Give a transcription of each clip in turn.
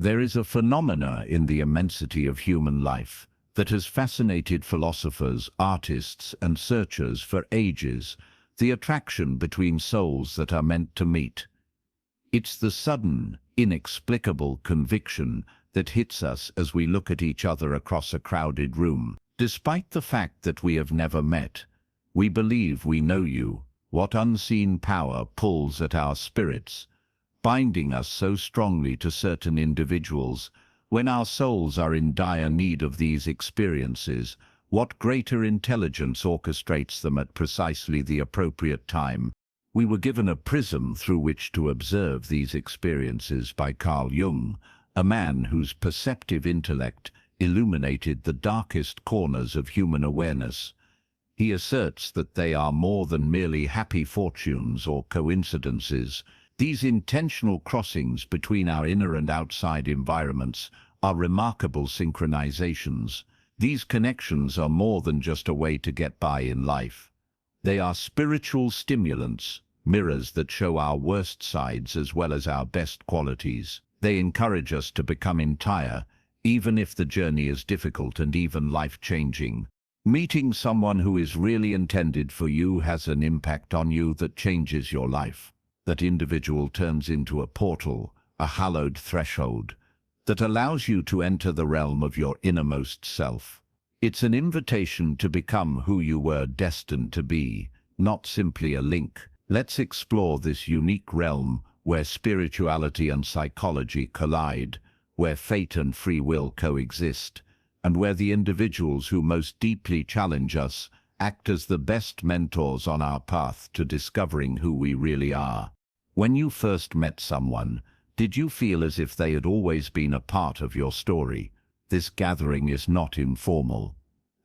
There is a phenomena in the immensity of human life that has fascinated philosophers, artists, and searchers for ages: the attraction between souls that are meant to meet. It's the sudden, inexplicable conviction that hits us as we look at each other across a crowded room. Despite the fact that we have never met, we believe we know you. What unseen power pulls at our spirits, binding us so strongly to certain individuals? When our souls are in dire need of these experiences, what greater intelligence orchestrates them at precisely the appropriate time? We were given a prism through which to observe these experiences by Carl Jung, a man whose perceptive intellect illuminated the darkest corners of human awareness. He asserts that they are more than merely happy fortunes or coincidences. These intentional crossings between our inner and outside environments are remarkable synchronizations. These connections are more than just a way to get by in life. They are spiritual stimulants, mirrors that show our worst sides as well as our best qualities. They encourage us to become entire, even if the journey is difficult and even life-changing. Meeting someone who is really intended for you has an impact on you that changes your life. That individual turns into a portal, a hallowed threshold, that allows you to enter the realm of your innermost self. It's an invitation to become who you were destined to be, not simply a link. Let's explore this unique realm where spirituality and psychology collide, where fate and free will coexist, and where the individuals who most deeply challenge us act as the best mentors on our path to discovering who we really are. When you first met someone, did you feel as if they had always been a part of your story? This gathering is not informal.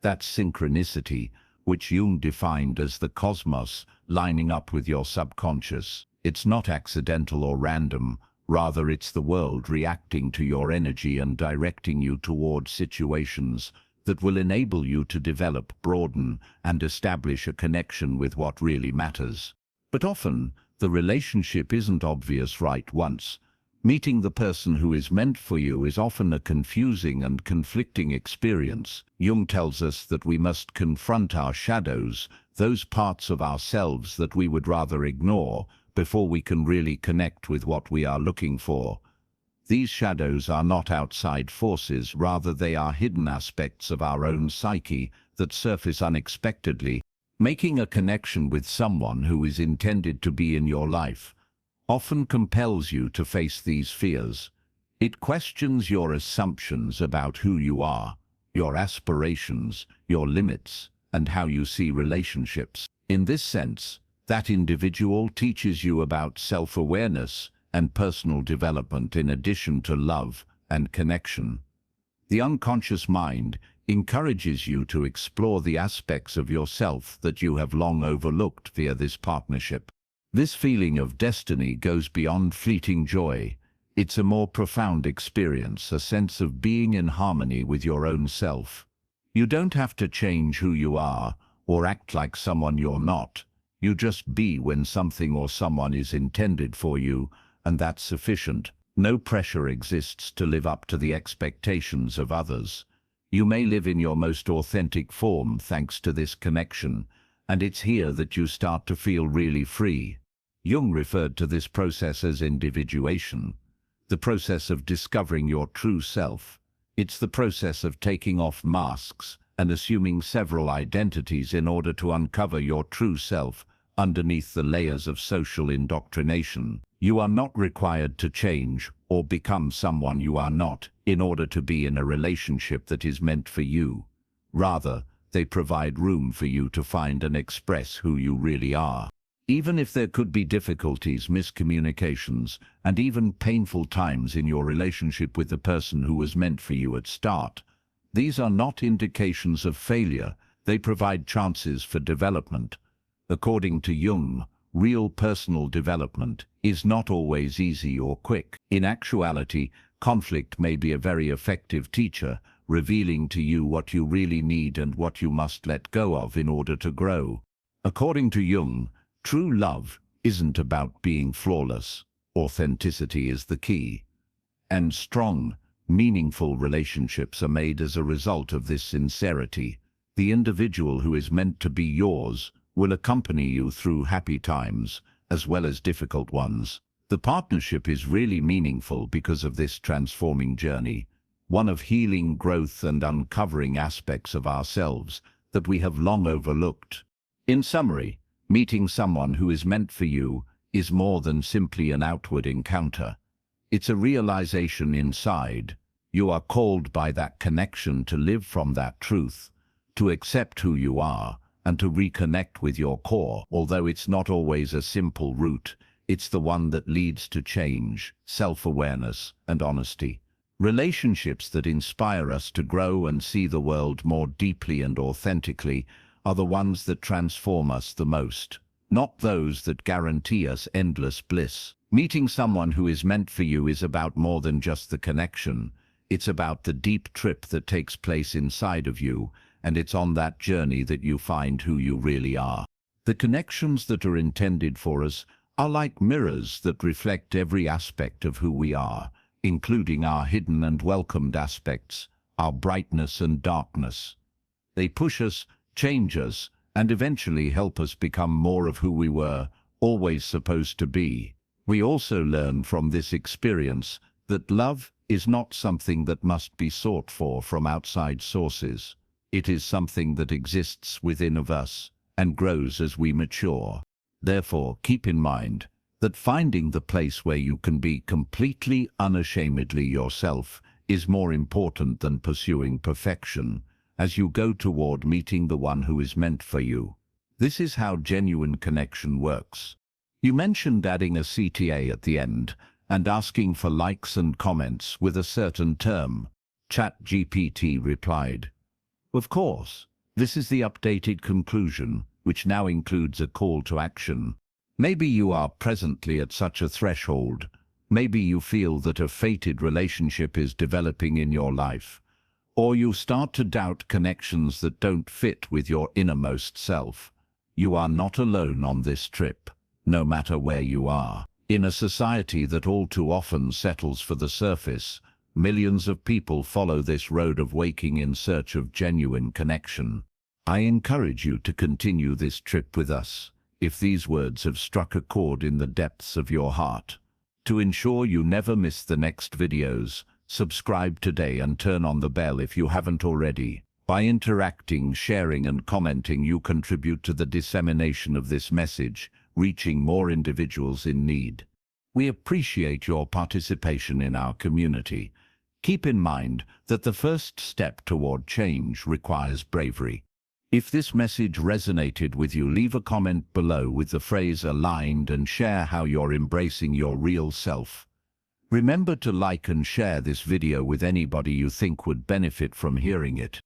That's synchronicity, which Jung defined as the cosmos lining up with your subconscious. It's not accidental or random. Rather, it's the world reacting to your energy and directing you toward situations that will enable you to develop, broaden, and establish a connection with what really matters. But often, the relationship isn't obvious right once. Meeting the person who is meant for you is often a confusing and conflicting experience. Jung tells us that we must confront our shadows, those parts of ourselves that we would rather ignore, before we can really connect with what we are looking for. These shadows are not outside forces, rather they are hidden aspects of our own psyche that surface unexpectedly. Making a connection with someone who is intended to be in your life often compels you to face these fears. It questions your assumptions about who you are, your aspirations, your limits, and how you see relationships. In this sense, that individual teaches you about self-awareness and personal development in addition to love and connection. The unconscious mind encourages you to explore the aspects of yourself that you have long overlooked via this partnership. This feeling of destiny goes beyond fleeting joy. It's a more profound experience, a sense of being in harmony with your own self. You don't have to change who you are or act like someone you're not. You just be when something or someone is intended for you, and that's sufficient. No pressure exists to live up to the expectations of others. You may live in your most authentic form thanks to this connection, and it's here that you start to feel really free. Jung referred to this process as individuation, the process of discovering your true self. It's the process of taking off masks and assuming several identities in order to uncover your true self underneath the layers of social indoctrination. You are not required to change or become someone you are not in order to be in a relationship that is meant for you. Rather, they provide room for you to find and express who you really are. Even if there could be difficulties, miscommunications, and even painful times in your relationship with the person who was meant for you at start, these are not indications of failure. They provide chances for development. According to Jung, real personal development is not always easy or quick. In actuality, conflict may be a very effective teacher, revealing to you what you really need and what you must let go of in order to grow. According to Jung, true love isn't about being flawless. Authenticity is the key. And strong, meaningful relationships are made as a result of this sincerity. The individual who is meant to be yours will accompany you through happy times, as well as difficult ones. The partnership is really meaningful because of this transforming journey, one of healing, growth, and uncovering aspects of ourselves that we have long overlooked. In summary, meeting someone who is meant for you is more than simply an outward encounter. It's a realization inside. You are called by that connection to live from that truth, to accept who you are, and to reconnect with your core. Although it's not always a simple route, it's the one that leads to change, self-awareness, and honesty. Relationships that inspire us to grow and see the world more deeply and authentically are the ones that transform us the most, not those that guarantee us endless bliss. Meeting someone who is meant for you is about more than just the connection. It's about the deep trip that takes place inside of you, and it's on that journey that you find who you really are. The connections that are intended for us are like mirrors that reflect every aspect of who we are, including our hidden and welcomed aspects, our brightness and darkness. They push us, change us, and eventually help us become more of who we were always supposed to be. We also learn from this experience that love is not something that must be sought for from outside sources. It is something that exists within of us and grows as we mature. Therefore, keep in mind that finding the place where you can be completely, unashamedly yourself is more important than pursuing perfection as you go toward meeting the one who is meant for you. This is how genuine connection works. You mentioned adding a CTA at the end and asking for likes and comments with a certain term. ChatGPT replied, "Of course, this is the updated conclusion, which now includes a call to action." Maybe you are presently at such a threshold. Maybe you feel that a fated relationship is developing in your life, or you start to doubt connections that don't fit with your innermost self. You are not alone on this trip, no matter where you are. In a society that all too often settles for the surface, millions of people follow this road of waking in search of genuine connection. I encourage you to continue this trip with us, if these words have struck a chord in the depths of your heart. To ensure you never miss the next videos, subscribe today and turn on the bell if you haven't already. By interacting, sharing, and commenting, you contribute to the dissemination of this message, reaching more individuals in need. We appreciate your participation in our community. Keep in mind that the first step toward change requires bravery. If this message resonated with you, leave a comment below with the phrase "aligned" and share how you're embracing your real self. Remember to like and share this video with anybody you think would benefit from hearing it.